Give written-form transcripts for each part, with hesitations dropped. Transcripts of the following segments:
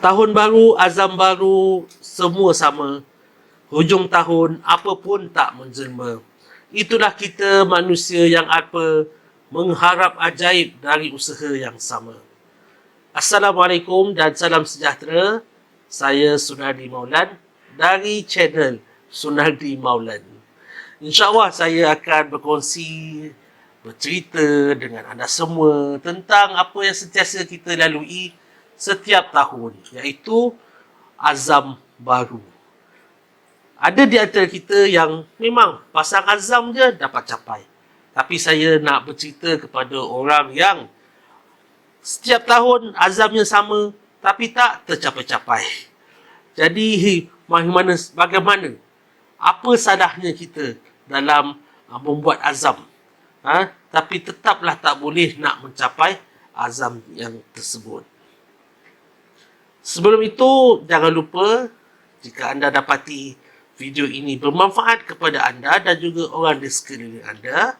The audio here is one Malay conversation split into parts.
Tahun baru, azam baru, semua sama. Hujung tahun, apa pun tak menjelma. Itulah kita manusia yang apa mengharap ajaib dari usaha yang sama. Assalamualaikum dan salam sejahtera. Saya Sunardi Maulan dari channel Sunardi Maulan. InsyaAllah saya akan bercerita dengan anda semua tentang apa yang sentiasa kita lalui setiap tahun, iaitu azam baru. Ada di antara kita yang memang pasang azam je dapat capai. Tapi saya nak bercerita kepada orang yang setiap tahun azamnya sama tapi tak tercapai-capai. Jadi bagaimana? Apa salahnya kita dalam membuat azam? Tapi tetaplah tak boleh nak mencapai azam yang tersebut. Sebelum itu, jangan lupa jika anda dapati video ini bermanfaat kepada anda dan juga orang di sekeliling anda,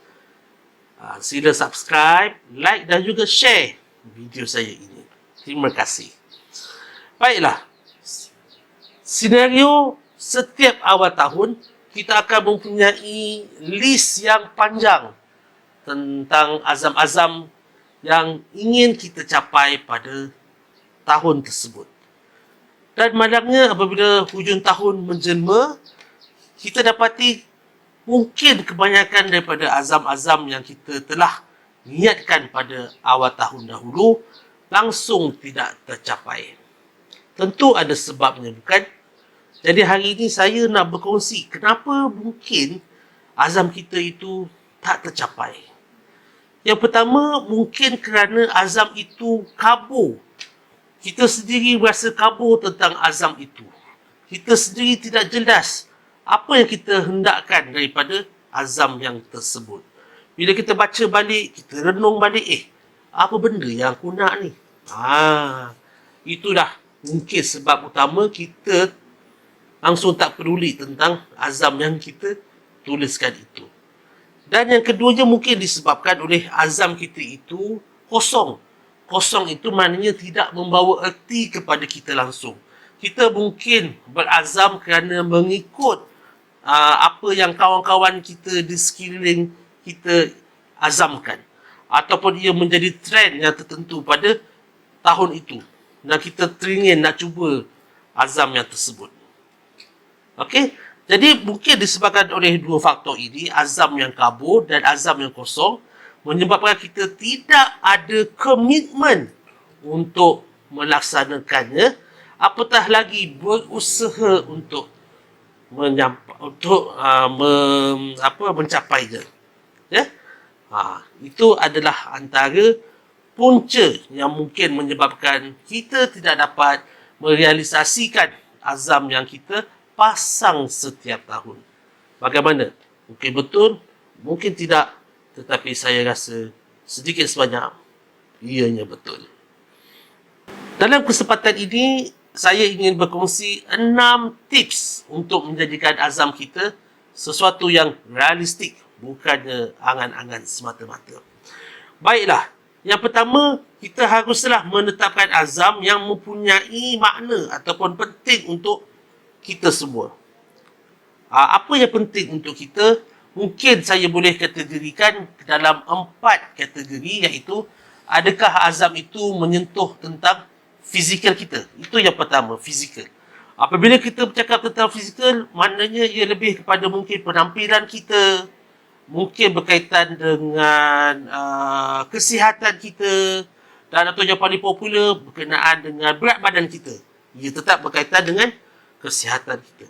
sila subscribe, like dan juga share video saya ini. Terima kasih. Baiklah, senario setiap awal tahun, kita akan mempunyai list yang panjang tentang azam-azam yang ingin kita capai pada tahun tersebut. Dan malangnya apabila hujung tahun menjelma, kita dapati mungkin kebanyakan daripada azam-azam yang kita telah niatkan pada awal tahun dahulu langsung tidak tercapai. Tentu ada sebabnya, bukan? Jadi hari ini saya nak berkongsi kenapa mungkin azam kita itu tak tercapai. Yang pertama, mungkin kerana azam itu kabur. Kita sendiri rasa kabur tentang azam itu. Kita sendiri tidak jelas apa yang kita hendakkan daripada azam yang tersebut. Bila kita baca balik, kita renung balik, apa benda yang aku nak ni? Itulah mungkin sebab utama kita langsung tak peduli tentang azam yang kita tuliskan itu. Dan yang keduanya mungkin disebabkan oleh azam kita itu kosong. Kosong itu maknanya tidak membawa erti kepada kita langsung. Kita mungkin berazam kerana mengikut apa yang kawan-kawan kita di sekeliling kita azamkan. Ataupun ia menjadi trend yang tertentu pada tahun itu. Dan kita teringin nak cuba azam yang tersebut. Okey? Jadi mungkin disebabkan oleh dua faktor ini, azam yang kabur dan azam yang kosong, menyebabkan kita tidak ada komitmen untuk melaksanakannya, apatah lagi berusaha untuk mencapainya. Itu adalah antara punca yang mungkin menyebabkan kita tidak dapat merealisasikan azam yang kita pasang setiap tahun. Bagaimana? Mungkin betul, mungkin tidak. Tetapi saya rasa sedikit sebanyak ianya betul. Dalam kesempatan ini, saya ingin berkongsi 6 tips untuk menjadikan azam kita sesuatu yang realistik, bukannya angan-angan semata-mata. Baiklah, yang pertama, kita haruslah menetapkan azam yang mempunyai makna ataupun penting untuk kita semua. Apa yang penting untuk kita? Mungkin saya boleh kategorikan dalam 4 kategori, iaitu adakah azam itu menyentuh tentang fizikal kita. Itu yang pertama, fizikal. Apabila kita bercakap tentang fizikal, maknanya ia lebih kepada mungkin penampilan kita, mungkin berkaitan dengan kesihatan kita, dan atau yang paling popular berkenaan dengan berat badan kita. Ia tetap berkaitan dengan kesihatan kita.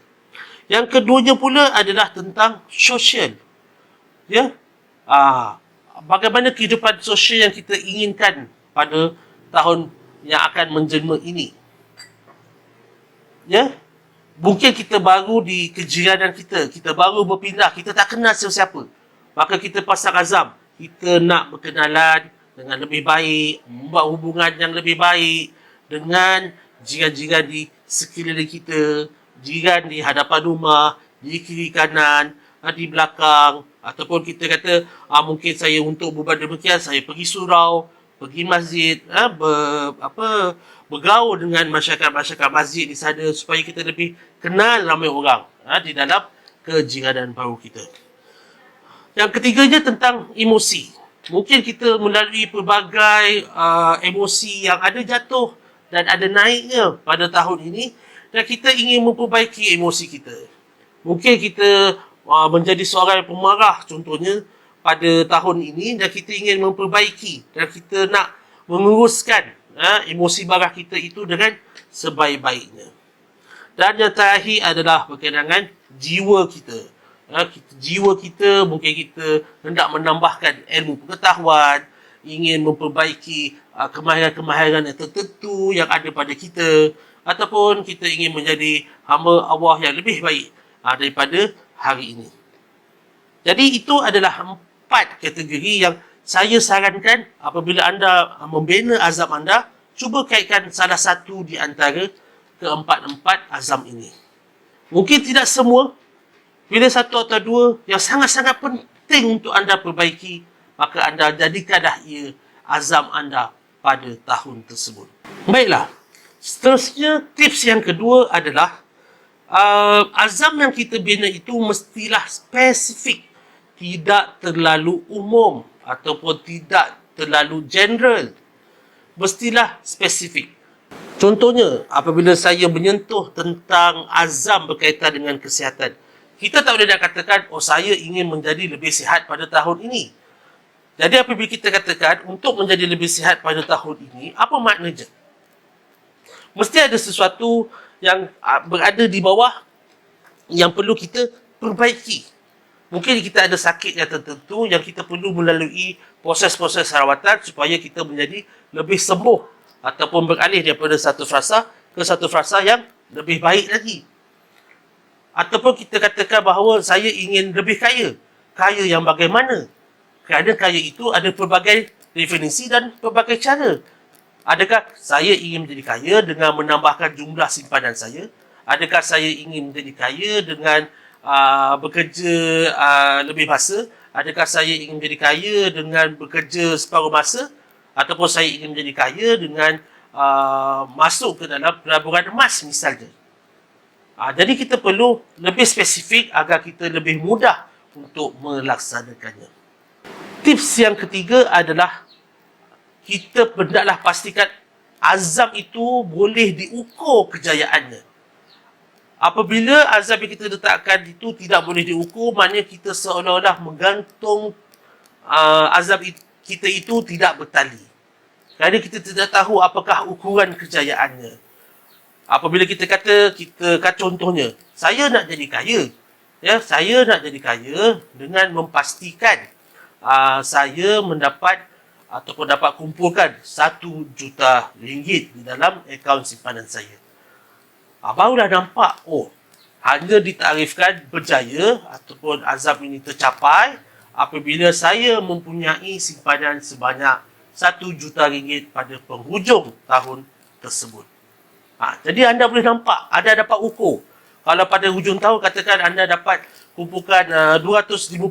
Yang keduanya pula adalah tentang sosial. Bagaimana kehidupan sosial yang kita inginkan pada tahun yang akan menjelma ini. Mungkin kita baru di kejiranan kita baru berpindah, kita tak kenal siapa-siapa. Maka kita pasang azam, kita nak berkenalan dengan lebih baik, membuat hubungan yang lebih baik dengan jiran-jiran di sekeliling kita, jiran di hadapan rumah, di kiri kanan, di belakang. Ataupun kita kata, mungkin saya untuk berbuat demikian, saya pergi surau, pergi masjid, bergaul dengan masyarakat-masyarakat masjid di sana supaya kita lebih kenal ramai orang di dalam kejiranan baru kita. Yang ketiganya tentang emosi. Mungkin kita melalui pelbagai emosi yang ada jatuh dan ada naiknya pada tahun ini, dan kita ingin memperbaiki emosi kita. Mungkin kita menjadi seorang yang pemarah contohnya pada tahun ini, dan kita ingin memperbaiki dan kita nak menguruskan emosi marah kita itu dengan sebaik-baiknya. Dan yang terakhir adalah berkaitan dengan jiwa kita. Jiwa kita, mungkin kita hendak menambahkan ilmu pengetahuan, ingin memperbaiki kemahiran-kemahiran yang tertentu yang ada pada kita, ataupun kita ingin menjadi hamba Allah yang lebih baik daripada hari ini. Jadi itu adalah 4 kategori yang saya sarankan apabila anda membina azam anda, cuba kaitkan salah satu di antara keempat-empat azam ini. Mungkin tidak semua, bila satu atau dua yang sangat-sangat penting untuk anda perbaiki, maka anda jadikanlah ia azam anda pada tahun tersebut. Baiklah, seterusnya tips yang kedua adalah azam yang kita bina itu mestilah spesifik, tidak terlalu umum ataupun tidak terlalu general. Mestilah spesifik. Contohnya, apabila saya menyentuh tentang azam berkaitan dengan kesihatan, kita tak boleh nak katakan, saya ingin menjadi lebih sihat pada tahun ini. Jadi apabila kita katakan, untuk menjadi lebih sihat pada tahun ini, apa maknanya? Mesti ada sesuatu yang berada di bawah yang perlu kita perbaiki. Mungkin kita ada sakit yang tertentu yang kita perlu melalui proses-proses rawatan supaya kita menjadi lebih sembuh ataupun beralih daripada satu fasa ke satu fasa yang lebih baik lagi. Ataupun kita katakan bahawa saya ingin lebih kaya. Kaya yang bagaimana? Kerana kaya itu ada pelbagai definisi dan pelbagai cara. Adakah saya ingin menjadi kaya dengan menambahkan jumlah simpanan saya? Adakah saya ingin menjadi kaya dengan bekerja lebih masa? Adakah saya ingin menjadi kaya dengan bekerja separuh masa? Ataupun saya ingin menjadi kaya dengan masuk ke dalam pelaburan emas misalnya? Jadi kita perlu lebih spesifik agar kita lebih mudah untuk melaksanakannya. Tips yang ketiga adalah kita hendaklah pastikan azam itu boleh diukur kejayaannya. Apabila azam yang kita letakkan itu tidak boleh diukur, maknanya kita seolah-olah menggantung azam kita itu tidak bertali. Kerana kita tidak tahu apakah ukuran kejayaannya. Apabila kita kata contohnya, saya nak jadi kaya. Saya nak jadi kaya dengan memastikan saya mendapat ataupun dapat kumpulkan 1 juta ringgit di dalam akaun simpanan saya. Barulah nampak, hanya ditarifkan berjaya ataupun azam ini tercapai apabila saya mempunyai simpanan sebanyak 1 juta ringgit pada penghujung tahun tersebut. Jadi anda boleh nampak, anda dapat ukur. Kalau pada hujung tahun katakan anda dapat kumpulkan 250,000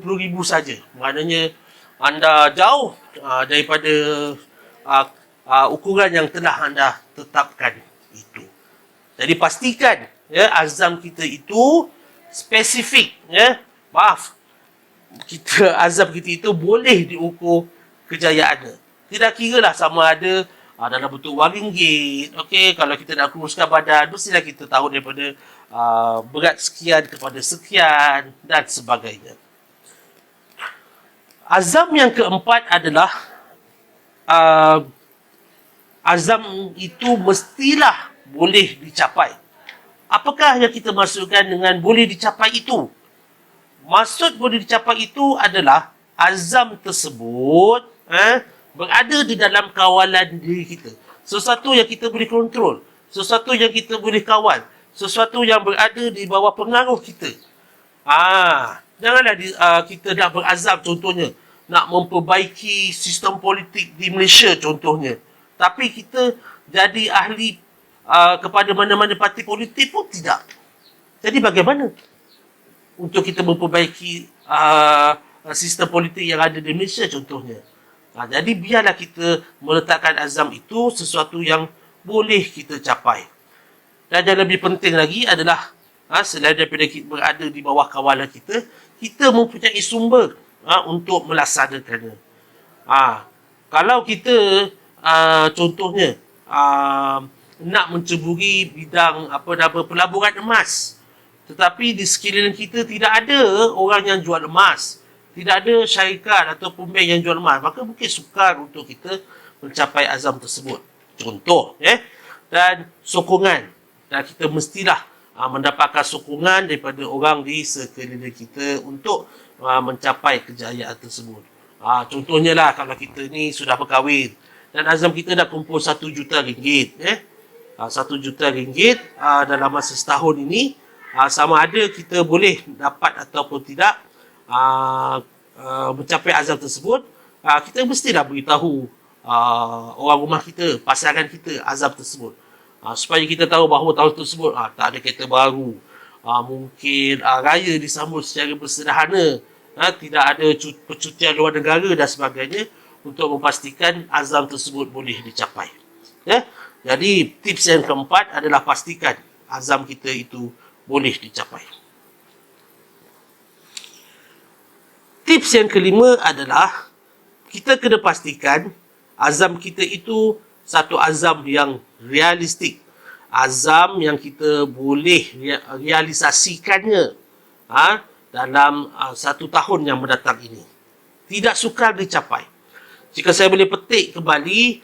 saja. Maknanya anda jauh daripada ukuran yang telah anda tetapkan itu. Jadi pastikan azam kita itu spesifik. Azam kita itu boleh diukur kejayaannya. Tidak kiralah sama ada dalam bentuk wang ringgit. Kalau kita nak kuruskan badan, mestilah kita tahu daripada berat sekian kepada sekian dan sebagainya. Azam yang keempat adalah azam itu mestilah boleh dicapai. Apakah yang kita maksudkan dengan boleh dicapai itu? Maksud boleh dicapai itu adalah azam tersebut berada di dalam kawalan diri kita. Sesuatu yang kita boleh kontrol. Sesuatu yang kita boleh kawal. Sesuatu yang berada di bawah pengaruh kita. Janganlah kita nak berazam contohnya. Nak memperbaiki sistem politik di Malaysia contohnya. Tapi kita jadi ahli kepada mana-mana parti politik pun tidak. Jadi bagaimana untuk kita memperbaiki sistem politik yang ada di Malaysia contohnya? Jadi biarlah kita meletakkan azam itu sesuatu yang boleh kita capai. Dan yang lebih penting lagi adalah selain daripada kita berada di bawah kawalan kita, kita mempunyai sumber untuk melaksanakannya. Kalau kita contohnya nak menceburi bidang pelaburan emas, tetapi di sekeliling kita tidak ada orang yang jual emas, tidak ada syarikat ataupun bank yang jual emas, maka mungkin sukar untuk kita mencapai azam tersebut. Contoh, dan sokongan. Dan kita mestilah mendapatkan sokongan daripada orang di sekeliling kita untuk mencapai kejayaan tersebut. Contohnya lah, kalau kita ni sudah berkahwin dan azam kita dah kumpul RM1 juta, RM1 juta dalam masa setahun ini, sama ada kita boleh dapat ataupun tidak mencapai azam tersebut, kita mestilah beritahu orang rumah kita, pasangan kita azam tersebut, supaya kita tahu bahawa tahun tersebut tak ada kereta baru, mungkin raya disambut secara bersederhana, tidak ada percutian luar negara dan sebagainya, untuk memastikan azam tersebut boleh dicapai. Jadi tips yang keempat adalah pastikan azam kita itu boleh dicapai. Tips yang kelima adalah kita kena pastikan azam kita itu satu azam yang realistik, azam yang kita boleh realisasikannya dalam 1 tahun yang mendatang ini. Tidak sukar dicapai. Jika saya boleh petik kembali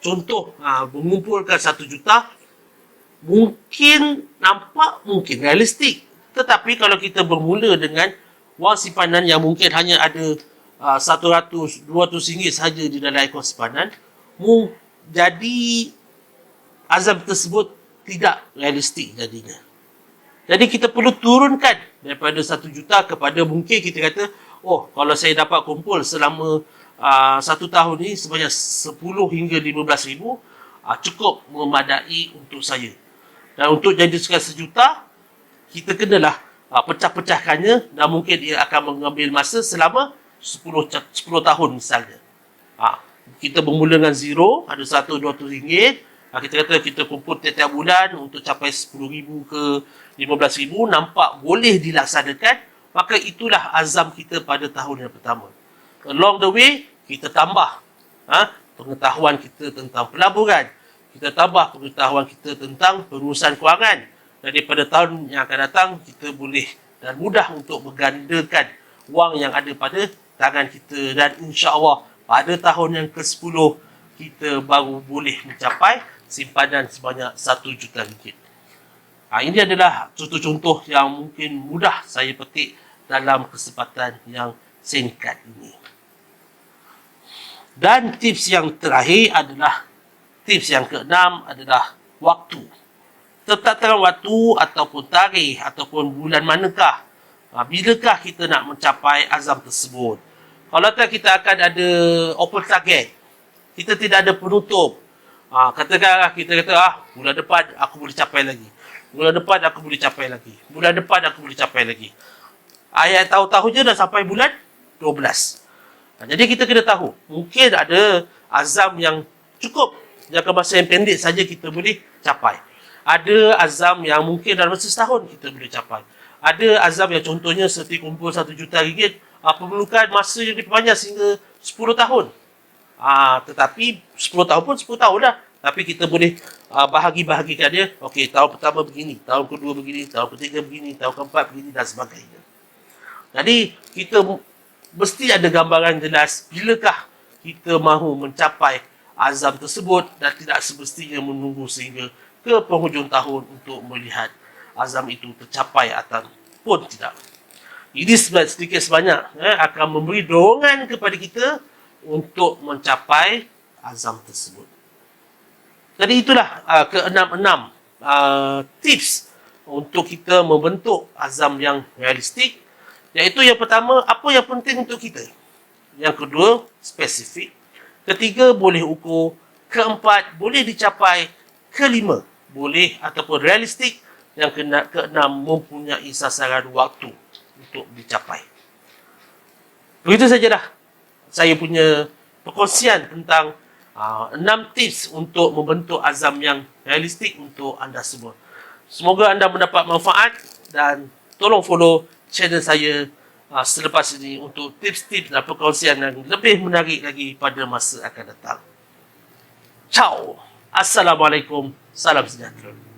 contoh mengumpulkan 1 juta, mungkin nampak realistik, tetapi kalau kita bermula dengan wang simpanan yang mungkin hanya ada RM100-200 sahaja di dalam akaun simpanan, jadi azam tersebut tidak realistik jadinya. Jadi kita perlu turunkan daripada 1 juta kepada mungkin kita kata, kalau saya dapat kumpul selama 1 tahun ni sebanyak 10 hingga 15 ribu, cukup memadai untuk saya. Dan untuk jadikan 1 juta, kita kenalah pecah-pecahkannya, dan mungkin ia akan mengambil masa selama 10 tahun misalnya. Kita bermula dengan zero, ada RM100-200. Kita kata kita kumpul tiap-tiap bulan untuk capai 10,000 ke 15,000, nampak boleh dilaksanakan, maka itulah azam kita pada tahun yang pertama. Along the way, kita tambah pengetahuan kita tentang pelaburan, kita tambah pengetahuan kita tentang pengurusan kewangan. Daripada tahun yang akan datang, kita boleh dan mudah untuk menggandakan wang yang ada pada tangan kita, dan insya-Allah pada tahun yang ke-10 kita baru boleh mencapai simpanan sebanyak RM1 juta. Ini adalah contoh-contoh yang mungkin mudah saya petik dalam kesempatan yang singkat ini. Dan tips yang terakhir adalah, tips yang keenam adalah waktu. Tetapkan waktu ataupun tarikh ataupun bulan manakah, bilakah kita nak mencapai azam tersebut. Kalau tak, kita akan ada open target, kita tidak ada penutup. Katakanlah kita kata, bulan depan aku boleh capai lagi, bulan depan aku boleh capai lagi, bulan depan aku boleh capai lagi. Ayat tahu-tahu je dah sampai bulan 12. Jadi kita kena tahu, mungkin ada azam yang cukup jangka masa yang pendek saja kita boleh capai. Ada azam yang mungkin dalam masa setahun kita boleh capai. Ada azam yang contohnya seperti kumpul RM1 juta, perlukan masa yang diperpanjang sehingga 10 tahun. Tetapi 10 tahun pun 10 tahun dah. Tapi kita boleh bahagi-bahagikan dia. Okey, tahun pertama begini, tahun kedua begini, tahun ketiga begini, tahun keempat begini dan sebagainya. Jadi kita mesti ada gambaran jelas bilakah kita mahu mencapai azam tersebut, dan tidak semestinya menunggu sehingga ke penghujung tahun untuk melihat azam itu tercapai ataupun tidak. Ini sedikit sebanyak akan memberi dorongan kepada kita untuk mencapai azam tersebut. Jadi itulah keenam-enam tips untuk kita membentuk azam yang realistik. Iaitu yang pertama, apa yang penting untuk kita. Yang kedua, spesifik. Ketiga, boleh ukur. Keempat, boleh dicapai. Kelima, boleh ataupun realistik. Yang keenam, mempunyai sasaran waktu untuk dicapai. Begitu sajalah saya punya perkongsian tentang 6 tips untuk membentuk azam yang realistik untuk anda semua. Semoga anda mendapat manfaat dan tolong follow channel saya selepas ini untuk tips-tips dan perkongsian yang lebih menarik lagi pada masa akan datang. Ciao. Assalamualaikum. Salam sejahtera.